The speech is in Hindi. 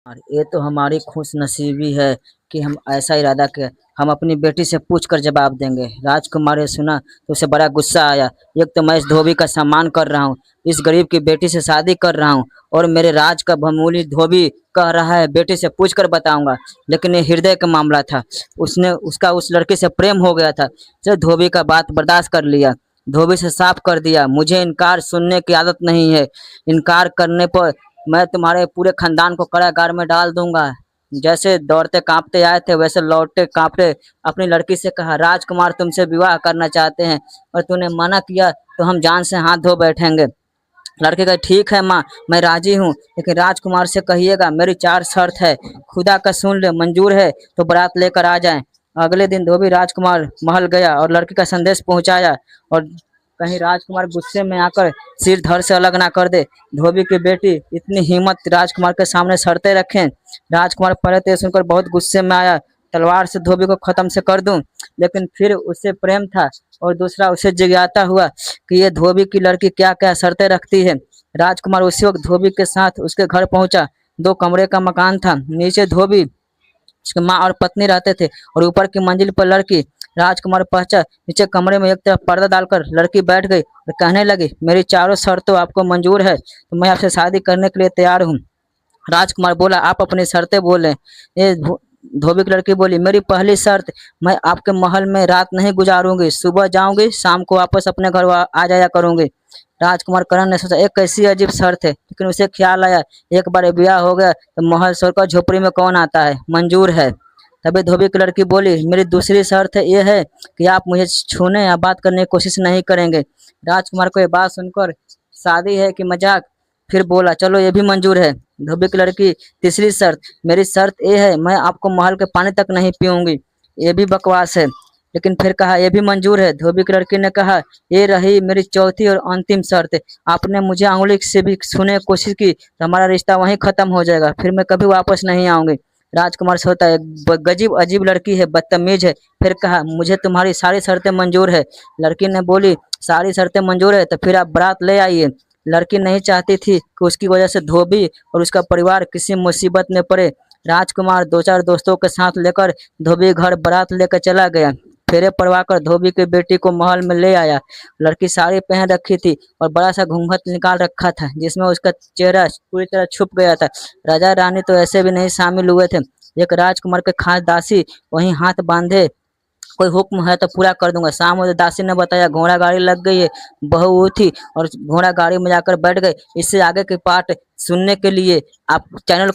और ये तो हमारी खुशनसीबी है कि हम ऐसा इरादा किया। हम अपनी बेटी से पूछ कर जवाब देंगे। राजकुमार ने सुना तो उसे बड़ा गुस्सा आया। एक तो मैं इस धोबी का सम्मान कर रहा हूँ, इस गरीब की बेटी से शादी कर रहा हूँ, और मेरे राज का भमूली धोबी कह रहा है बेटी से पूछ कर बताऊंगा। लेकिन ये हृदय का मामला था। उसने उसका उस लड़के से प्रेम हो गया था। जो धोबी का बात बर्दाश्त कर लिया। धोबी से साफ कर दिया, मुझे इनकार सुनने की आदत नहीं है। इनकार करने पर मैं तुम्हारे पूरे खानदान को कारागार में डाल दूंगा। जैसे दौड़ते कांपते आए थे वैसे लौटते कांपते अपनी लड़की से कहा, राजकुमार तुमसे विवाह करना चाहते हैं और तूने मना किया तो हम जान से हाथ धो बैठेंगे। लड़के कहे, ठीक है माँ, मैं राजी हूँ, लेकिन राजकुमार से कहिएगा मेरी 4 शर्त है। खुदा का सुन ले, मंजूर है तो बारात लेकर आ जाएं। अगले दिन धोबी राजकुमार महल गया और लड़की का संदेश पहुंचाया, और कहीं राजकुमार गुस्से में आकर सिर धड़ से अलग ना कर दे। धोबी की बेटी इतनी हिम्मत राजकुमार के सामने शर्तें रखें। राजकुमार पहले तो ये सुनकर बहुत गुस्से में आया, तलवार से धोबी को खत्म से कर दूं, लेकिन फिर उससे प्रेम था और दूसरा उसे जिज्ञासा हुआ कि ये धोबी की लड़की क्या क्या शर्तें रखती है। राजकुमार उसी वक्त धोबी के साथ उसके घर पहुंचा। 2 कमरे का मकान था। नीचे धोबी, उसके माँ और पत्नी रहते थे, और ऊपर की मंजिल पर लड़की। राजकुमार पहुंचा। नीचे कमरे में एक तरफ पर्दा डालकर लड़की बैठ गई और कहने लगी, मेरी चारों शर्तों आपको मंजूर है तो मैं आपसे शादी करने के लिए तैयार हूँ। राजकुमार बोला, आप अपनी शर्तें बोलें। ये धोबी की लड़की बोली, मेरी पहली शर्त, मैं आपके महल में रात नहीं गुजारूंगी, सुबह जाऊंगी, शाम को वापस अपने घर आ जाया करूंगी। राजकुमार करण ने सोचा, एक कैसी अजीब शर्त है, लेकिन उसे ख्याल आया एक बार ब्याह हो गया तो महल छोड़कर झोपड़ी में कौन आता है, मंजूर है। तभी धोबी की लड़की बोली, मेरी दूसरी शर्त है, ये है कि आप मुझे छूने या बात करने की कोशिश नहीं करेंगे। राजकुमार को ये बात सुनकर शादी है कि मजाक, फिर बोला, चलो ये भी मंजूर है। धोबी की लड़की, तीसरी शर्त, मेरी शर्त ये है, मैं आपको महल के पानी तक नहीं पीऊंगी। ये भी बकवास है, लेकिन फिर कहा ये भी मंजूर है। धोबी की लड़की ने कहा, ये रही मेरी चौथी और अंतिम शर्त, आपने मुझे उंगली से भी छूने की कोशिश की तो हमारा रिश्ता वहीं खत्म हो जाएगा, फिर मैं कभी वापस नहीं आऊंगी। राजकुमार सोचता है, गजीब अजीब लड़की है, बदतमीज है। फिर कहा, मुझे तुम्हारी सारी शर्तें मंजूर है। लड़की ने बोली, सारी शर्तें मंजूर है तो फिर आप बारात ले आइए। लड़की नहीं चाहती थी कि उसकी वजह से धोबी और उसका परिवार किसी मुसीबत में पड़े। राजकुमार 2-4 दोस्तों के साथ लेकर धोबी घर बारात लेकर चला गया। फेरे पड़वा कर धोबी की बेटी को महल में ले आया। लड़की साड़ी पहन रखी थी और बड़ा सा घूंघट निकाल रखा था जिसमें उसका चेहरा पूरी तरह छुप गया था। राजा रानी तो ऐसे भी नहीं शामिल हुए थे। एक राजकुमार के खास दासी वहीं हाथ बांधे, कोई हुक्म है तो पूरा कर दूंगा। शाम को दासी ने बताया, घोड़ा गाड़ी लग गई है। बहू उठी और घोड़ा गाड़ी में जाकर बैठ गई। इससे आगे के पार्ट सुनने के लिए आप चैनल